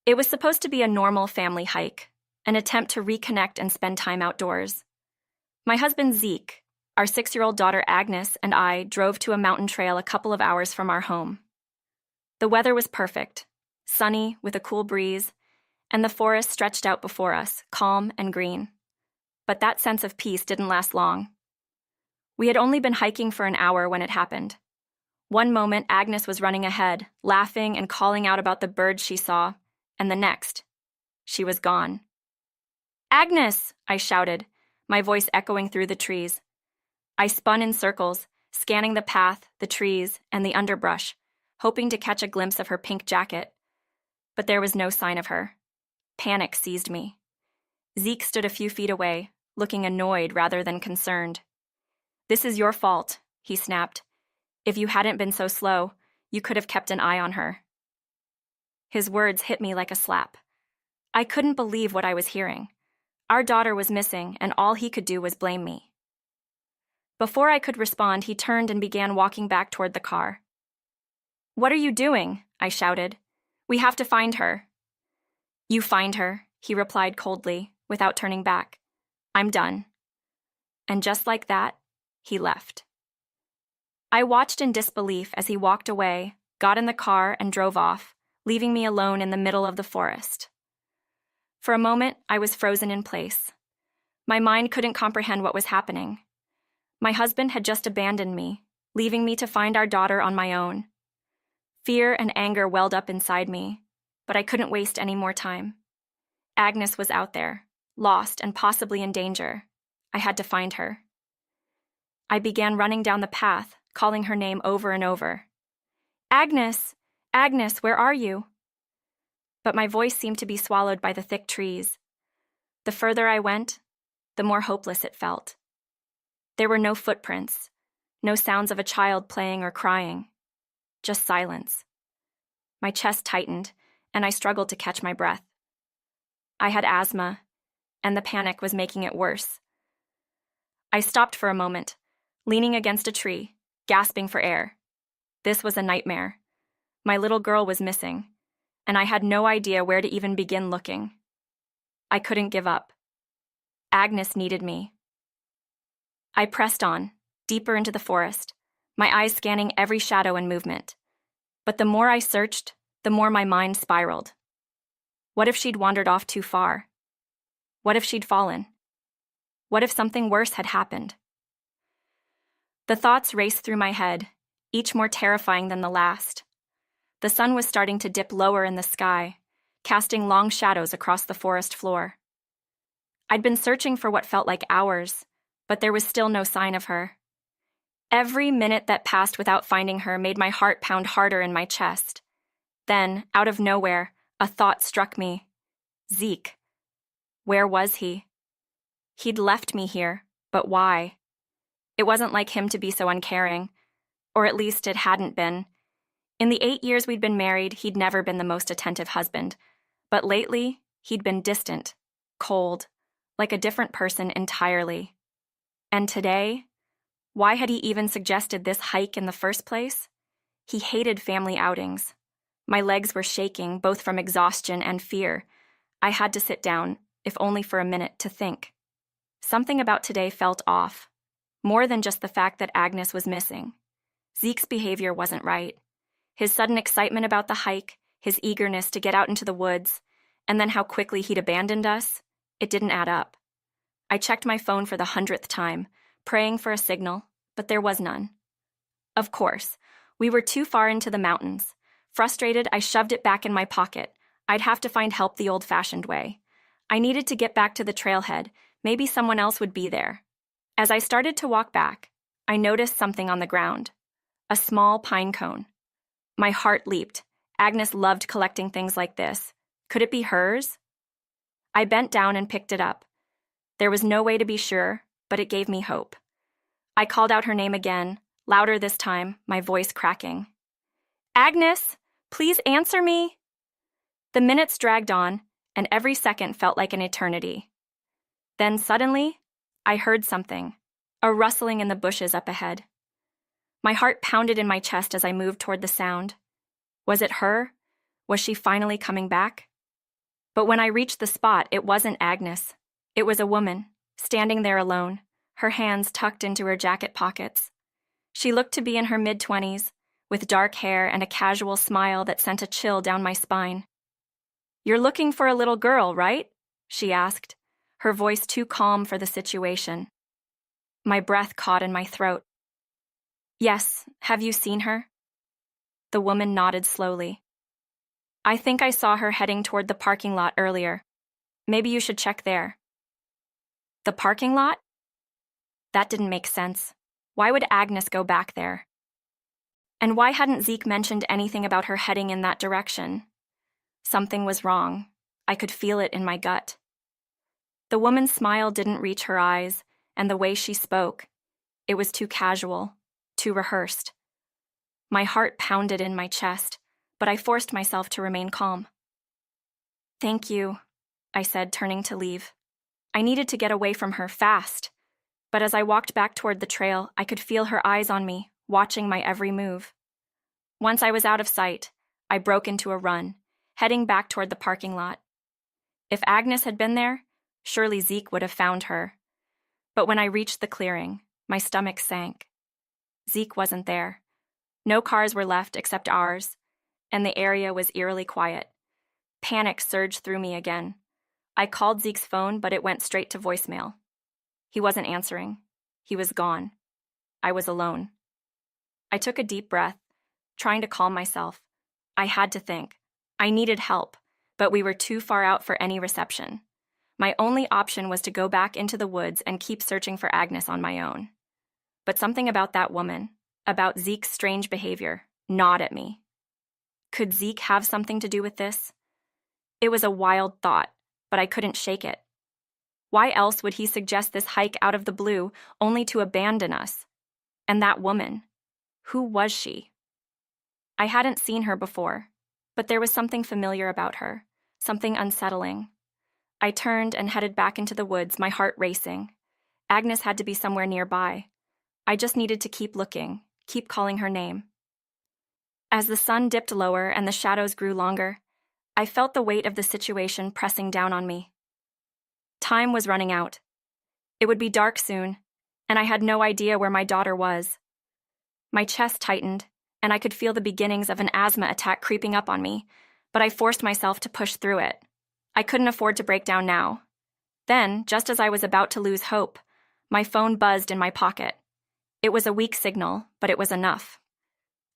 It was supposed to be a normal family hike, an attempt to reconnect and spend time outdoors. My husband Zeke, our 6-year-old daughter Agnes, and I drove to a mountain trail a couple of hours from our home. The weather was perfect, sunny with a cool breeze, and the forest stretched out before us, calm and green. But that sense of peace didn't last long. We had only been hiking for an hour when it happened. One moment, Agnes was running ahead, laughing and calling out about the birds she saw, and the next, she was gone. "Agnes!" I shouted, my voice echoing through the trees. I spun in circles, scanning the path, the trees, and the underbrush, hoping to catch a glimpse of her pink jacket. But there was no sign of her. Panic seized me. Zeke stood a few feet away, looking annoyed rather than concerned. "This is your fault," he snapped. "If you hadn't been so slow, you could have kept an eye on her." His words hit me like a slap. I couldn't believe what I was hearing. Our daughter was missing, and all he could do was blame me. Before I could respond, he turned and began walking back toward the car. "What are you doing?" I shouted. "We have to find her." "You find her," he replied coldly, without turning back. "I'm done." And just like that, he left. I watched in disbelief as he walked away, got in the car, and drove off, leaving me alone in the middle of the forest. For a moment, I was frozen in place. My mind couldn't comprehend what was happening. My husband had just abandoned me, leaving me to find our daughter on my own. Fear and anger welled up inside me, but I couldn't waste any more time. Agnes was out there, lost and possibly in danger. I had to find her. I began running down the path, calling her name over and over. "Agnes! Agnes, where are you?" But my voice seemed to be swallowed by the thick trees. The further I went, the more hopeless it felt. There were no footprints, no sounds of a child playing or crying, just silence. My chest tightened, and I struggled to catch my breath. I had asthma, and the panic was making it worse. I stopped for a moment, leaning against a tree, gasping for air. This was a nightmare. My little girl was missing, and I had no idea where to even begin looking. I couldn't give up. Agnes needed me. I pressed on, deeper into the forest, my eyes scanning every shadow and movement. But the more I searched, the more my mind spiraled. What if she'd wandered off too far? What if she'd fallen? What if something worse had happened? The thoughts raced through my head, each more terrifying than the last. The sun was starting to dip lower in the sky, casting long shadows across the forest floor. I'd been searching for what felt like hours, but there was still no sign of her. Every minute that passed without finding her made my heart pound harder in my chest. Then, out of nowhere, a thought struck me. Zeke. Where was he? He'd left me here, but why? It wasn't like him to be so uncaring, or at least it hadn't been. In the 8 years we'd been married, he'd never been the most attentive husband. But lately, he'd been distant, cold, like a different person entirely. And today, why had he even suggested this hike in the first place? He hated family outings. My legs were shaking, both from exhaustion and fear. I had to sit down, if only for a minute, to think. Something about today felt off, more than just the fact that Agnes was missing. Zeke's behavior wasn't right. His sudden excitement about the hike, his eagerness to get out into the woods, and then how quickly he'd abandoned us, it didn't add up. I checked my phone for the 100th time, praying for a signal, but there was none. Of course, we were too far into the mountains. Frustrated, I shoved it back in my pocket. I'd have to find help the old-fashioned way. I needed to get back to the trailhead. Maybe someone else would be there. As I started to walk back, I noticed something on the ground. A small pine cone. My heart leaped. Agnes loved collecting things like this. Could it be hers? I bent down and picked it up. There was no way to be sure, but it gave me hope. I called out her name again, louder this time, my voice cracking. "Agnes, please answer me." The minutes dragged on, and every second felt like an eternity. Then suddenly, I heard something, a rustling in the bushes up ahead. My heart pounded in my chest as I moved toward the sound. Was it her? Was she finally coming back? But when I reached the spot, it wasn't Agnes. It was a woman, standing there alone, her hands tucked into her jacket pockets. She looked to be in her mid-20s, with dark hair and a casual smile that sent a chill down my spine. "You're looking for a little girl, right?" she asked, her voice too calm for the situation. My breath caught in my throat. "Yes, have you seen her?" The woman nodded slowly. "I think I saw her heading toward the parking lot earlier. Maybe you should check there." The parking lot? That didn't make sense. Why would Agnes go back there? And why hadn't Zeke mentioned anything about her heading in that direction? Something was wrong. I could feel it in my gut. The woman's smile didn't reach her eyes, and the way she spoke, it was too casual, too rehearsed. My heart pounded in my chest, but I forced myself to remain calm. "Thank you," I said, turning to leave. I needed to get away from her fast, but as I walked back toward the trail, I could feel her eyes on me, watching my every move. Once I was out of sight, I broke into a run, heading back toward the parking lot. If Agnes had been there, surely Zeke would have found her. But when I reached the clearing, my stomach sank. Zeke wasn't there. No cars were left except ours, and the area was eerily quiet. Panic surged through me again. I called Zeke's phone, but it went straight to voicemail. He wasn't answering. He was gone. I was alone. I took a deep breath, trying to calm myself. I had to think. I needed help, but we were too far out for any reception. My only option was to go back into the woods and keep searching for Agnes on my own. But something about that woman, about Zeke's strange behavior, gnawed at me. Could Zeke have something to do with this? It was a wild thought, but I couldn't shake it. Why else would he suggest this hike out of the blue, only to abandon us? And that woman, who was she? I hadn't seen her before, but there was something familiar about her, something unsettling. I turned and headed back into the woods, my heart racing. Agnes had to be somewhere nearby. I just needed to keep looking, keep calling her name. As the sun dipped lower and the shadows grew longer, I felt the weight of the situation pressing down on me. Time was running out. It would be dark soon, and I had no idea where my daughter was. My chest tightened, and I could feel the beginnings of an asthma attack creeping up on me, but I forced myself to push through it. I couldn't afford to break down now. Then, just as I was about to lose hope, my phone buzzed in my pocket. It was a weak signal, but it was enough.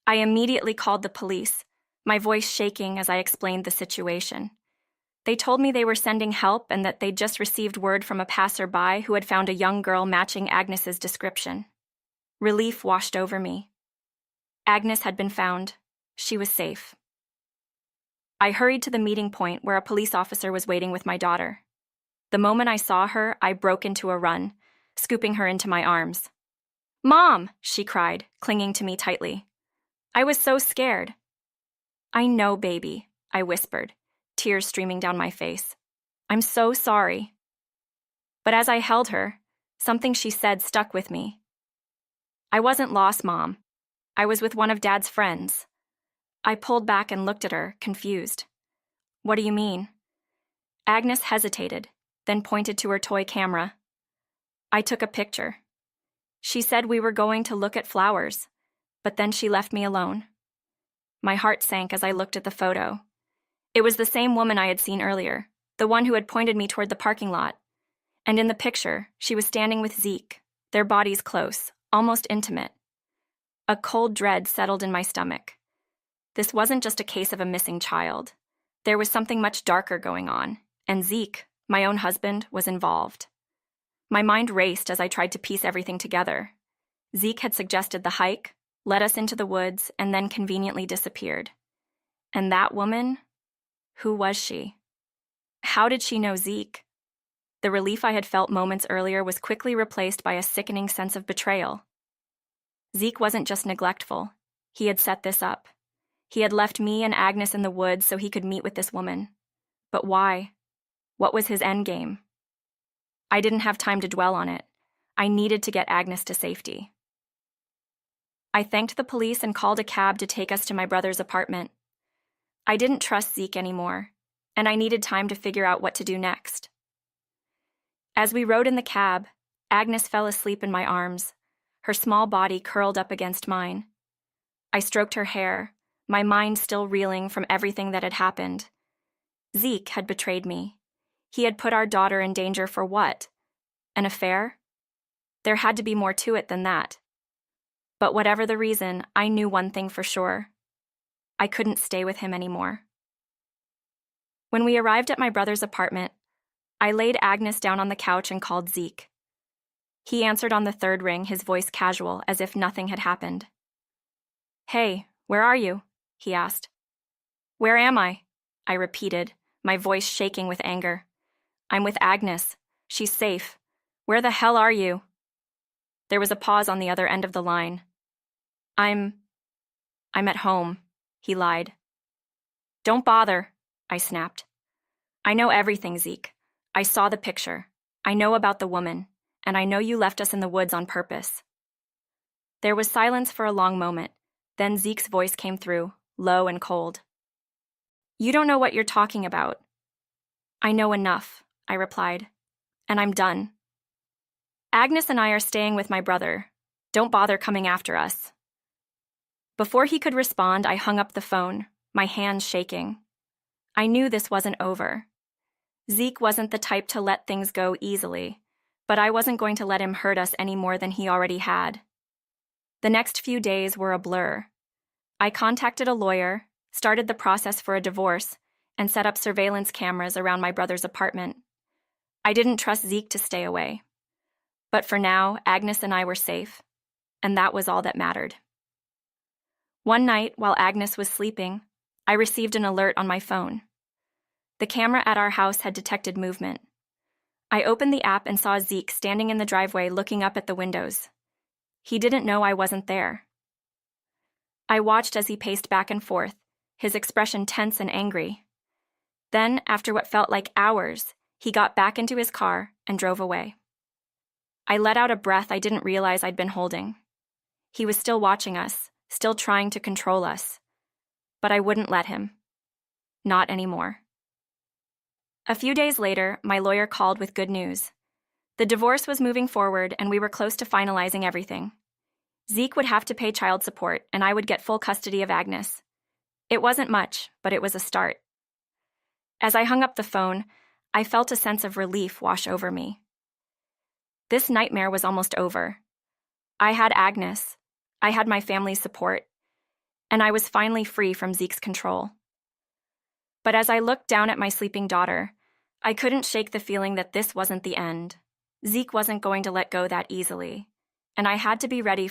I immediately called the police, my voice shaking as I explained the situation. They told me they were sending help and that they'd just received word from a passerby who had found a young girl matching Agnes's description. Relief washed over me. Agnes had been found. She was safe. I hurried to the meeting point where a police officer was waiting with my daughter. The moment I saw her, I broke into a run, scooping her into my arms. "Mom!" she cried, clinging to me tightly. I was so scared. "I know, baby," I whispered, tears streaming down my face. "I'm so sorry." But as I held her, something she said stuck with me. "I wasn't lost, Mom. I was with one of Dad's friends." I pulled back and looked at her, confused. "What do you mean?" Agnes hesitated, then pointed to her toy camera. I took a picture. She said we were going to look at flowers, but then she left me alone. My heart sank as I looked at the photo. It was the same woman I had seen earlier, the one who had pointed me toward the parking lot. And in the picture, she was standing with Zeke, their bodies close, almost intimate. A cold dread settled in my stomach. This wasn't just a case of a missing child. There was something much darker going on, and Zeke, my own husband, was involved. My mind raced as I tried to piece everything together. Zeke had suggested the hike, led us into the woods, and then conveniently disappeared. And that woman? Who was she? How did she know Zeke? The relief I had felt moments earlier was quickly replaced by a sickening sense of betrayal. Zeke wasn't just neglectful. He had set this up. He had left me and Agnes in the woods so he could meet with this woman. But why? What was his endgame? I didn't have time to dwell on it. I needed to get Agnes to safety. I thanked the police and called a cab to take us to my brother's apartment. I didn't trust Zeke anymore. and I needed time to figure out what to do next. As we rode in the cab, Agnes fell asleep in my arms, her small body curled up against mine. I stroked her hair, my mind still reeling from everything that had happened. Zeke had betrayed me. He had put our daughter in danger for what? An affair? There had to be more to it than that. But whatever the reason, I knew one thing for sure. I couldn't stay with him anymore. When we arrived at my brother's apartment, I laid Agnes down on the couch and called Zeke. He answered on the third ring, his voice casual, as if nothing had happened. "Hey, where are you?" he asked. "Where am I?" I repeated, my voice shaking with anger. "I'm with Agnes. She's safe. Where the hell are you?" There was a pause on the other end of the line. I'm at home," he lied. "Don't bother," I snapped. "I know everything, Zeke. I saw the picture. I know about the woman, and I know you left us in the woods on purpose." There was silence for a long moment. Then Zeke's voice came through, low and cold. "You don't know what you're talking about." "I know enough," I replied, "and I'm done. Agnes and I are staying with my brother. Don't bother coming after us." Before he could respond, I hung up the phone, my hands shaking. I knew this wasn't over. Zeke wasn't the type to let things go easily, but I wasn't going to let him hurt us any more than he already had. The next few days were a blur. I contacted a lawyer, started the process for a divorce, and set up surveillance cameras around my brother's apartment. I didn't trust Zeke to stay away. But for now, Agnes and I were safe, and that was all that mattered. One night, while Agnes was sleeping, I received an alert on my phone. The camera at our house had detected movement. I opened the app and saw Zeke standing in the driveway looking up at the windows. He didn't know I wasn't there. I watched as he paced back and forth, his expression tense and angry. Then, after what felt like hours, he got back into his car and drove away. I let out a breath I didn't realize I'd been holding. He was still watching us, still trying to control us. But I wouldn't let him. Not anymore. A few days later, my lawyer called with good news. The divorce was moving forward, and we were close to finalizing everything. Zeke would have to pay child support, and I would get full custody of Agnes. It wasn't much, but it was a start. As I hung up the phone, I felt a sense of relief wash over me. This nightmare was almost over. I had Agnes, I had my family's support, and I was finally free from Zeke's control. But as I looked down at my sleeping daughter, I couldn't shake the feeling that this wasn't the end. Zeke wasn't going to let go that easily, and I had to be ready for